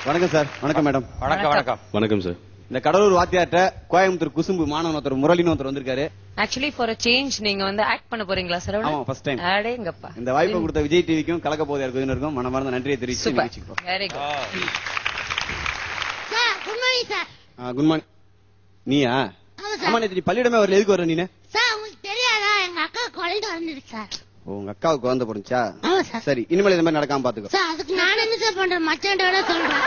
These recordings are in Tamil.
வணக்கம் சார். வணக்கம் மேடம். வணக்கம் வணக்கம் வணக்கம் சார். இந்த கடலூர் வாத்தியார்ட்ட கோயம்புத்தூர் குசும்பு மாணவன் ஒருத்தர் முரளின்னு ஒருத்தர் வந்திருக்காரு. ஆக்சுவலி ஃபார் a சேஞ்ச் நீங்க வந்து ஆக்ட் பண்ண போறீங்களா சார்? ஆமா, ஃபர்ஸ்ட் டைம். அடேங்கப்பா. இந்த வாய்ப்பை கொடுத்த விஜய் டிவிக்கும் கலக்க போதையா இருக்கும் மனமார்ந்த நன்றியை தெரிவிச்சு நிகழ்ச்சிக்கிறோம். Very good sir. Good morning sir. Good morning. நீயா? ஆமா, நேத்து நீ பள்ளியிடமே வரல, எதுக்கு வர நீனு? சார் உங்களுக்கு தெரியாதா, எங்க அக்கா குழந்தை வந்துருக்கு சார். உங்க அக்காவுக்கு குழந்தை போடுச்சா? ஆமா சார். சரி, இனிமேல் இந்த மாதிரி நடக்காம பாத்துக்கோ சார். அதுக்கு நான் என்ன சார் பண்றேன், மச்சாண்டோட சொல்றேன்.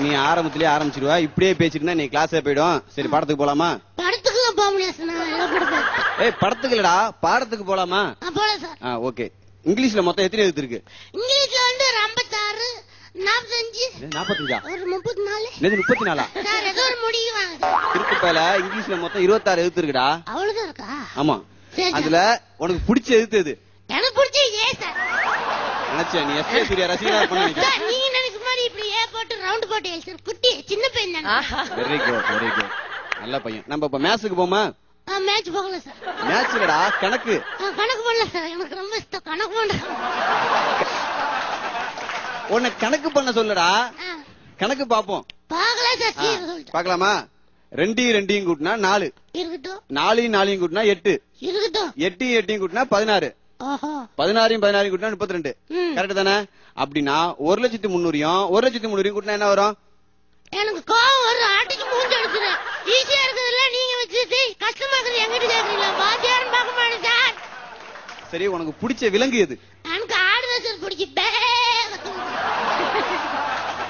நீ ஆரம்பத்திலேயே ஆரம்பிச்சிருவா, இப்படியே பேசிட்டு நீ கிளாஸே போயிடும். சரி, பாடத்துக்கு போலாமா? படத்துக்கு போக முடியாது சார், நான் எல்லாம் கொடுப்பேன். ஏய், படத்துக்கு இல்லடா, பாடத்துக்கு போலாமா? போலாம் சார். ஓகே. இங்கிலீஷ்ல மொத்தம் எத்தனை எழுத்து இருக்கு? இங்கிலீஷ்ல வந்து 56, 45, 45 ஒரு 34. நேத்து 34 சார். ஏதோ ஒரு முடிவு வாங்க. இருக்கு பேல. இங்கிலீஷ்ல மொத்தம் 26 எழுத்து இருக்குடா. அவ்வளவுதான் இருக்கா? ஆமா. சரி சார். அதுல உனக்கு பிடிச்ச எழுத்து எது? எனக்கு பிடிச்ச ஏ சார். நினைச்சேன் நீ எஸ்ஏ சூர்யா ரசிகரா இருப்ப. சார் நீங்க நினைக்கிற மாதிரி இப்படி ஏ போட்டு ரவுண்ட் போட்டு எழு சார். குட்டி சின்ன பையன் தானே. Very good, very good. நல்ல பையன். நம்ம இப்ப மேட்சுக்கு போமா? மேட்ச் போகல சார். மேட்ச் இல்லடா, கணக்கு. கணக்கு பண்ணல சார், எனக்கு ரொம்ப இஷ்டம் கணக்கு பண்ண. உன்னை கணக்கு பண்ண சொல்லுடா. கணக்கு பாப்போம். பாக்கல சார். சீக்கிரம் சொல்லிட்டு பாக்கலாமா? 2 2 கூட்டினா 4. இருக்கட்டும். 4 4 கூட்டினா 8. இருக்கட்டும். 8 8 கூட்டினா 16. ஓஹோ. 16 16 கூட்டினா 32. கரெக்ட் தானே? அப்படின்னா 1,300,000 1,300,000 கூட்டினா என்ன வரும்? எனக்கு கோவம் வரும், ஆட்டுக்கு மூஞ்சி அடிச்சுது. ஈஸியா இருக்குதுல்ல, நீங்க வச்சுட்டு கஷ்டமா இருக்குது எங்கிட்ட கேக்குறீங்களா? பாத்தியாரும் பார்க்க மாட்டேன் சார். சரி, உனக்கு பிடிச்ச விலங்கு எது? எனக்கு ஆடுதான் சார் பிடிக்கும்.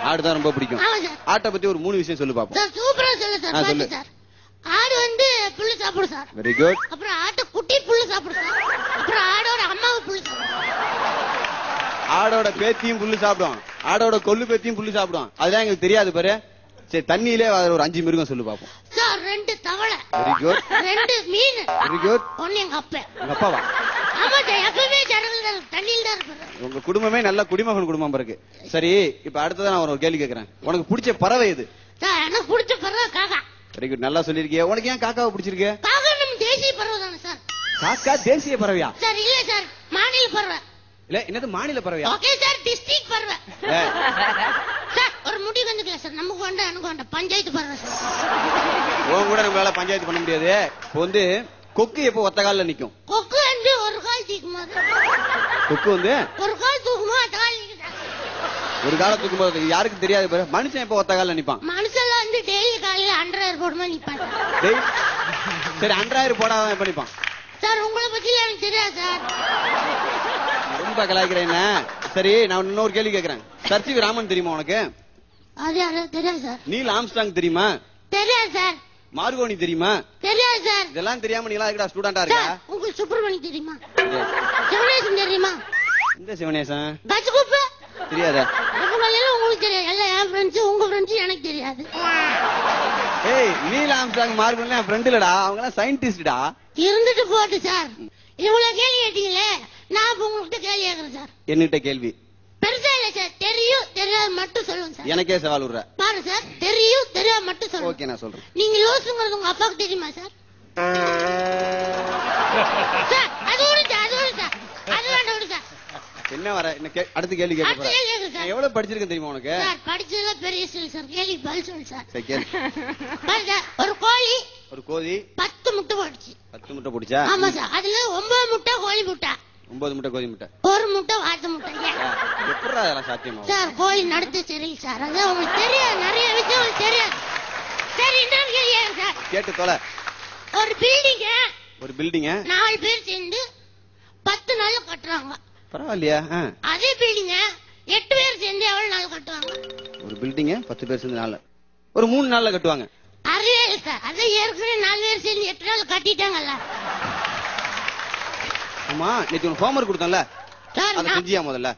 ஆடுதான் ரொம்ப பிடிக்கும். ஆமா சார். ஆட்டை பத்தி ஒரு 3 விஷயம் சொல்லு பாப்போம். சார் சூப்பரா சொல்லு சார். பாத்து சார். ஆடு வந்து புல்லு சாப்பிடும் சார். Very good. அப்புறம் ஆட்டு குட்டி புல்லு சாப்பிடும் சார். அப்புறம் ஆடோட அம்மாவும் புல்லு சாப்பிடும். ஆடோட பேத்தியும் புல்லு சாப்பிடும், ஆடோட கொள்ளு பேத்தியும் புல்லு சாப்பிடும். அதுதான் எங்களுக்கு தெரியாது பாரு. சரி, தண்ணியிலே ஒரு 5 மிருகம் சொல்லு பாப்போம். சார் 2 தவளை. Very good. 2 மீன். Very good. ஒன்னு எங்க அப்பா. உங்க அப்பாவா? ஆமா சார், எப்பவுமே ஜனங்கள் தான் தண்ணியில் தான் இருப்பாரு. உங்க குடும்பமே நல்ல குடிமகன் குடும்பம் இருக்கு. சரி, இப்ப அடுத்ததான் நான் ஒரு கேள்வி கேக்குறேன். உனக்கு பிடிச்ச பறவை எது? சார் எனக்கு பிடிச்ச பறவை காக்கா. வெரி குட், நல்லா சொல்லிருக்கிய. உனக்கு ஏன் காக்காவை பிடிச்சிருக்கு? காக்கா நம்ம தேசிய பறவை தானே சார். காக்கா தேசிய பறவையா? சார் இல்ல சார், மாநில பறவை. இல்ல, என்னது மாநில பறவையா? ஓகே சார், டிஸ்ட்ரிக்ட் பறவை. சார் ஒரு முடிவு வந்துக்கல சார், நமக்கு வேண்டாம் எனக்கு வேண்டாம், பஞ்சாயத்து பறவை சார். உன் கூட நம்மளால பஞ்சாயத்து பண்ண முடியாது. இப்போ வந்து கொக்கு எப்போ ஒத்த காலில் நிக்கும்? கொக்கு வந்து ஒரு கால் தூக்குமா? கொக்கு வந்து ஒரு கால் தூக்குமா, அத்த கால் நிக்குதா? ஒரு கால தூக்கும் போது யாருக்கு தெரியாது பாரு. மனுஷன் எப்போ ஒத்த காலில் நிப்பான்? மனுஷெல்லாம் வந்து டெய்லி காலையில அண்டர்வேர் போடுமா நிப்பாங்க. சரி, 2,000 போடாத எப்ப நிப்பான்? சார் உங்களை பத்தி எனக்கு தெரியாது சார். ரொம்ப கலாய்க்கிறேன். சரி, நான் இன்னொரு கேள்வி கேக்குறேன். சர்ச்சி ராமன் தெரியுமா உனக்கு? அது யாரும் தெரியாது சார். நீல் ஆம்ஸ்டாங் தெரியுமா? தெரியாது சார். மார்கோனி தெரியுமா? தெரியாது சார். இதெல்லாம் தெரியாம நீ எல்லாம் ஸ்டூடெண்டா இருக்கா? உங்களுக்கு சுப்பிரமணி தெரியுமா? சிவனேசன் தெரியுமா? இந்த சிவனேசன் கச்சுக்குப்ப தெரியாதா? உங்களுக்கு தெரியாது. எல்லாம் என் ஃப்ரெண்ட்ஸ், உங்க ஃப்ரெண்ட்ஸ் எனக்கு தெரியாது. ஏய், நீல் ஆம்ஸ்டாங் மார்கோனி என் ஃப்ரெண்ட் இல்லடா, அவங்க எல்லாம் சயின்டிஸ்டா. இருந்துட்டு போட்டு சார். இவ்வளவு கேள்வி கேட்டீங்களே, நான் இப்ப உங்ககிட்ட கேள்வி கேட்கறேன் சார். என்கிட்ட கேள்வி பெருசா இல்ல சார், தெரியும் தெரியாது மட்டும் சொல்லுங்க சார். எனக்கே சவால் விடுற பாரு சார், தெரியும் தெரியாது மட்டும் சொல்லுங்க. ஓகே, நான் சொல்றேன். நீங்க லூசுங்கிறது உங்க அப்பாவுக்கு தெரியுமா சார்? சார் அது விடு சார், அது விடு சார், அது வேண்டாம் விடு சார். என்ன வர அடுத்த கேள்வி அடுத்த கேட்க கேள்வி கேட்கு சார். எவ்வளவு படிச்சிருக்கேன் தெரியுமா உனக்கு? சார் படிச்சதுல பெரிய சொல்லு சார், கேள்வி பதில் சொல்லு சார். சரி, கேளு. பாரு சார், ஒரு கோழி ஒரு கோழி 10 முட்டை போட்டுச்சு. 10 முட்டை போட்டுச்சா? ஆமா சார். அதுல 9 முட்டை கோழி முட்டை, 9 முட்டை கோழி முட்டை, ஒரு முட்டை வாத்து முட்டை. எப்படா அதெல்லாம் சாத்தியமா? சார் கோழி நடத்து சரியில்லை சார். அதான் உங்களுக்கு தெரியாது, நிறைய விஷயம் உங்களுக்கு தெரியாது. சரி, இன்னொரு கேள்வி சார். கேட்டு தொலை. ஒரு பில்டிங்க ஒரு பில்டிங்க 4 பேர் சேர்ந்து 10 நாள்ல கட்டுறாங்க. பரவாயில்லையா? அதே பில்டிங்க 8 பேர் சேர்ந்து எவ்வளவு நாள் கட்டுவாங்க? ஒரு பில்டிங்க 10 பேர் சேர்ந்து ஒரு 3 நாள்ல கட்டுவாங்க. அறிவே இல்லை சார். அதான் ஏற்கனவே 4 பேர் சேர்ந்து 8 நாள் கட்டிட்டாங்கல்ல. ஆமா, நேற்று உனக்கு ஹோம்வொர்க் கொடுத்தேன்ல, சார் அதை செஞ்சியா முதல்ல?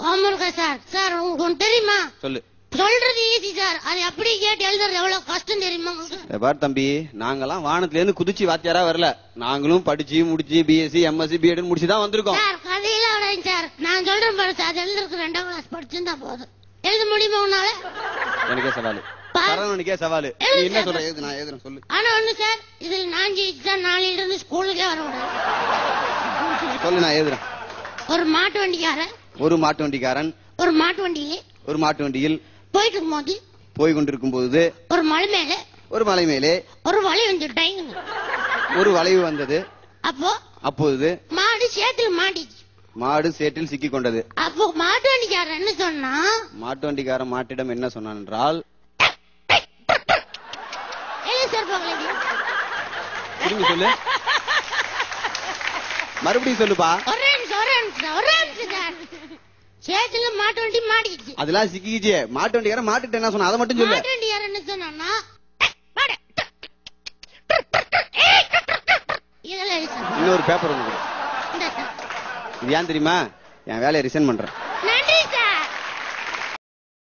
ஹோம்வொர்க்கா சார்? சார் உங்களுக்கு ஒன்று தெரியுமா? சொல்லு. சொல்றது ஈஸி சார், அது அப்படி கேட்டு எழுதுறது எவ்வளவு கஷ்டம் தெரியுமா உங்களுக்கு? பாரு தம்பி, நாங்கெல்லாம் வானத்துல இருந்து குதிச்சு வாத்தியாரா வரல. நாங்களும் படிச்சு முடிச்சு பிஎஸ்சி எம்எஸ்சி பிஎட் முடிச்சுதான் வந்திருக்கோம். சார் கதையில விடாது சார், நான் சொல்றேன் பாரு சார், அது எழுதுறதுக்கு 2ஆம் கிளாஸ் படிச்சிருந்தா போதும். எழுத முடியுமா உன்னால? எனக்கே சவாலு. சரவணனுக்கே சவாலு. நீ என்ன சொல்ற? எழுது, நான் எழுதுறேன், சொல்லு. ஆனா ஒண்ணு சார், இதுல நான் ஜெயிச்சா நாளையில இருந்து ஸ்கூலுக்கே வர விடாது. சொல்லு, நான் எழுதுறேன். ஒரு மாட்டு வண்டிக்காரன், ஒரு மாட்டு வண்டிக்காரன், ஒரு மாட்டு வண்டியிலே ஒரு மாட்டு வண்டியில் போயிட்டு இருக்கும்போது போய் கொண்டிருக்கும் போது ஒரு மலை மேல ஒரு மலை மேலே ஒரு வலை வந்துட்டாங்க. ஒரு வளைவு வந்தது. அப்போ அப்போது மாடு சேத்துல மாட்டிச்சு. மாடு சேற்றில் சிக்கிக் கொண்டது. அப்போ மாட்டு வண்டிக்காரன் என்ன சொன்னா, மாட்டு வண்டிக்காரன் மாட்டிடம் என்ன சொன்னான் என்றால், திரும்பி சொல்லு, மறுபடியும் சொல்லுப்பா. சேத்துல மாட்டு வண்டி மாட்டிக்கிச்சு. அதெல்லாம் சிக்கிச்சு. மாட்டு வண்டிக்காரன் மாட்டிட்டு என்ன சொன்னா அதை மட்டும் சொல்லு. மாட்டு வண்டிக்காரன் என்ன சொன்னா, இன்னொரு பேப்பர் ஒண்ணு. இது ஏன் தெரியுமா? என் வேலையை ரிசைன் பண்றேன்.